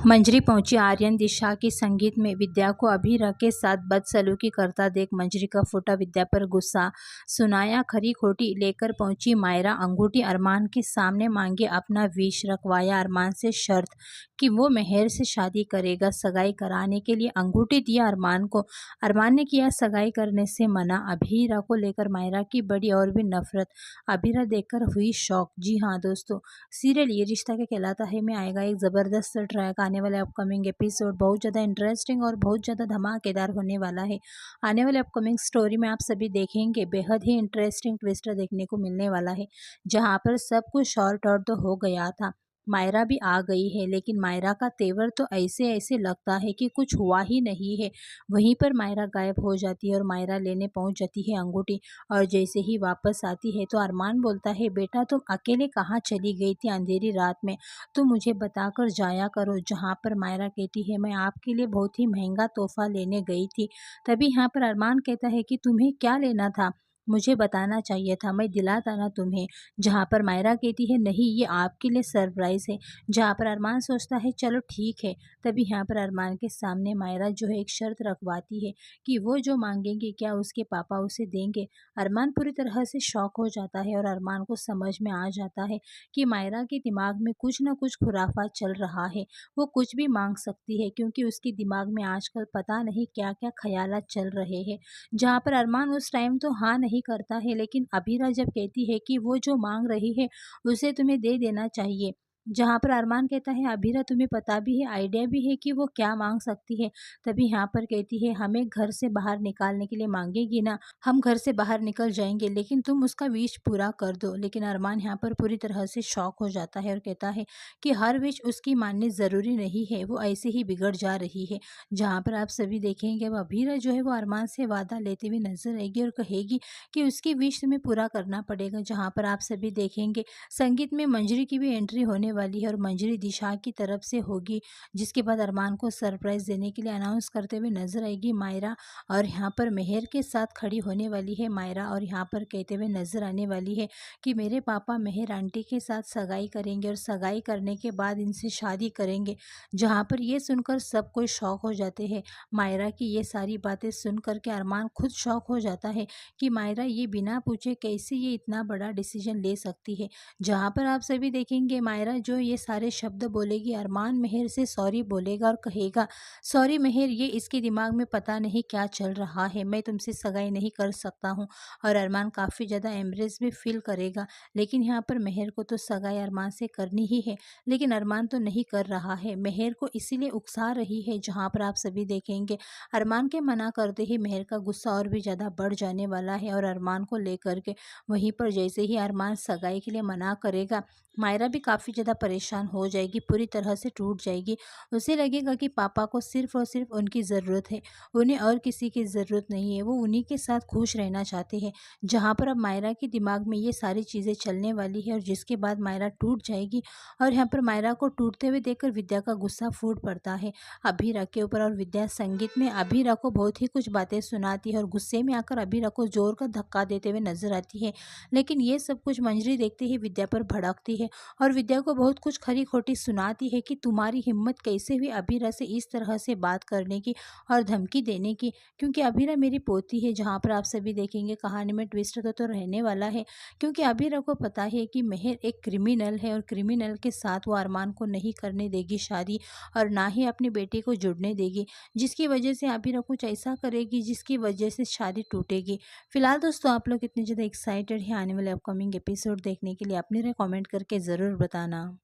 मंजरी पहुंची आर्यन दिशा की संगीत में विद्या को अभिरा के साथ बदसलूकी करता देख मंजरी का फूटा विद्या पर गुस्सा। सुनाया खरी खोटी लेकर पहुंची मायरा अंगूठी अरमान के सामने मांगे अपना विष। रखवाया अरमान से शर्त कि वो मेहर से शादी करेगा। सगाई कराने के लिए अंगूठी दिया अरमान को। अरमान ने किया सगाई करने से मना। अभिरा को लेकर मायरा की बड़ी और भी नफरत। अभिरा देखकर हुई शौक। जी हाँ दोस्तों, सीरियल ये रिश्ता क्या कहलाता है में आएगा एक ज़बरदस्त ट्रैक। आने वाले अपकमिंग एपिसोड बहुत ज़्यादा इंटरेस्टिंग और बहुत ज़्यादा धमाकेदार होने वाला है। आने वाले अपकमिंग स्टोरी में आप सभी देखेंगे बेहद ही इंटरेस्टिंग ट्विस्ट देखने को मिलने वाला है, जहां पर सब कुछ शॉर्ट आउट तो हो गया था। मायरा भी आ गई है, लेकिन मायरा का तेवर तो ऐसे ऐसे लगता है कि कुछ हुआ ही नहीं है। वहीं पर मायरा गायब हो जाती है और मायरा लेने पहुंच जाती है अंगूठी। और जैसे ही वापस आती है तो अरमान बोलता है, बेटा तुम अकेले कहाँ चली गई थी अंधेरी रात में, तुम मुझे बताकर जाया करो। जहाँ पर मायरा कहती है, मैं आपके लिए बहुत ही महंगा तोहफा लेने गई थी। तभी यहाँ पर अरमान कहता है कि तुम्हें क्या लेना था, मुझे बताना चाहिए था, मैं दिलाता ना तुम्हें। जहाँ पर मायरा कहती है, नहीं ये आपके लिए सरप्राइज़ है। जहाँ पर अरमान सोचता है चलो ठीक है। तभी यहाँ पर अरमान के सामने मायरा जो है एक शर्त रखवाती है कि वो जो मांगेंगे क्या उसके पापा उसे देंगे। अरमान पूरी तरह से शॉक हो जाता है और अरमान को समझ में आ जाता है कि मायरा के दिमाग में कुछ ना कुछ खुराफात चल रहा है। वो कुछ भी मांग सकती है, क्योंकि उसके दिमाग में आजकल पता नहीं क्या क्या ख्यालात चल रहे हैं। जहाँ पर अरमान उस टाइम तो हाँ नहीं करता है, लेकिन अबीरा जब कहती है कि वो जो मांग रही है उसे तुम्हें दे देना चाहिए। जहाँ पर अरमान कहता है, अबीरा तुम्हें पता भी है, आइडिया भी है कि वो क्या मांग सकती है। तभी यहाँ पर कहती है, हमें घर से बाहर निकालने के लिए मांगेगी ना, हम घर से बाहर निकल जाएंगे, लेकिन तुम उसका विश पूरा कर दो। लेकिन अरमान यहाँ पर पूरी तरह से शॉक हो जाता है और कहता है कि हर विश उसकी माननी ज़रूरी नहीं है, वो ऐसे ही बिगड़ जा रही है। जहाँ पर आप सभी देखेंगे अब अबीरा जो है वो अरमान से वादा लेते हुए नजर आएगी और कहेगी कि उसकी विश तुम्हें पूरा करना पड़ेगा। जहाँ पर आप सभी देखेंगे संगीत में मंजरी की भी एंट्री होने वाली है और मंजरी दिशा की तरफ से होगी, जिसके बाद अरमान को सरप्राइज देने के लिए अनाउंस करते हुए नजर आएगी मायरा। और यहाँ पर मेहर के साथ खड़ी होने वाली है मायरा और यहाँ पर कहते हुए नजर आने वाली है कि मेरे पापा मेहर आंटी के साथ सगाई करेंगे और सगाई करने के बाद इनसे शादी करेंगे। जहाँ पर ये सुनकर सब कोई शौक हो जाते हैं। मायरा की ये सारी बातें सुन करके अरमान खुद शौक हो जाता है कि मायरा ये बिना पूछे कैसे ये इतना बड़ा डिसीजन ले सकती है। जहाँ पर आप सभी देखेंगे मायरा जो ये सारे शब्द बोलेगी, अरमान मेहर से सॉरी बोलेगा और कहेगा, सॉरी मेहर, ये इसके दिमाग में पता नहीं क्या चल रहा है, मैं तुमसे सगाई नहीं कर सकता हूँ। और अरमान काफ़ी ज़्यादा एम्ब्रेस भी फील करेगा। लेकिन यहाँ पर मेहर को तो सगाई अरमान से करनी ही है, लेकिन अरमान तो नहीं कर रहा है, मेहर को इसीलिए उकसा रही है। जहाँ पर आप सभी देखेंगे अरमान के मना करते ही मेहर का गुस्सा और भी ज़्यादा बढ़ जाने वाला है और अरमान को लेकर के वहीं पर जैसे ही अरमान सगाई के लिए मना करेगा, मायरा भी काफ़ी ज़्यादा परेशान हो जाएगी, पूरी तरह से टूट जाएगी। उसे लगेगा कि पापा को सिर्फ़ और सिर्फ उनकी ज़रूरत है, उन्हें और किसी की ज़रूरत नहीं है, वो उन्हीं के साथ खुश रहना चाहते हैं। जहाँ पर अब मायरा के दिमाग में ये सारी चीज़ें चलने वाली है और जिसके बाद मायरा टूट जाएगी। और यहाँ पर मायरा को टूटते हुए देखकर विद्या का गुस्सा फूट पड़ता है अभीरा के ऊपर और विद्या संगीत में अभीरा को बहुत ही कुछ बातें सुनाती है और गुस्से में आकर अभीरा को जोर का धक्का देते हुए नजर आती है। लेकिन ये सब कुछ मंजरी देखते ही विद्या पर भड़कती है और विद्या को बहुत कुछ खरी खोटी सुनाती है कि तुम्हारी हिम्मत कैसे हुई अभीरा से इस तरह से बात करने की और धमकी देने की, क्योंकि अभीरा मेरी पोती है। जहाँ पर आप सभी देखेंगे कहानी में ट्विस्ट तो रहने वाला है, क्योंकि अभीरा को पता है कि मेहर एक क्रिमिनल है और क्रिमिनल के साथ वो अरमान को नहीं करने देगी शादी और ना ही अपनी बेटी को जुड़ने देगी, जिसकी वजह से अभीरा कुछ ऐसा करेगी जिसकी वजह से शादी टूटेगी। फिलहाल दोस्तों आप लोग इतने ज़्यादा एक्साइटेड हैं आने वाले अपकमिंग एपिसोड देखने के लिए, अपनी राय कमेंट करके ज़रूर बताना।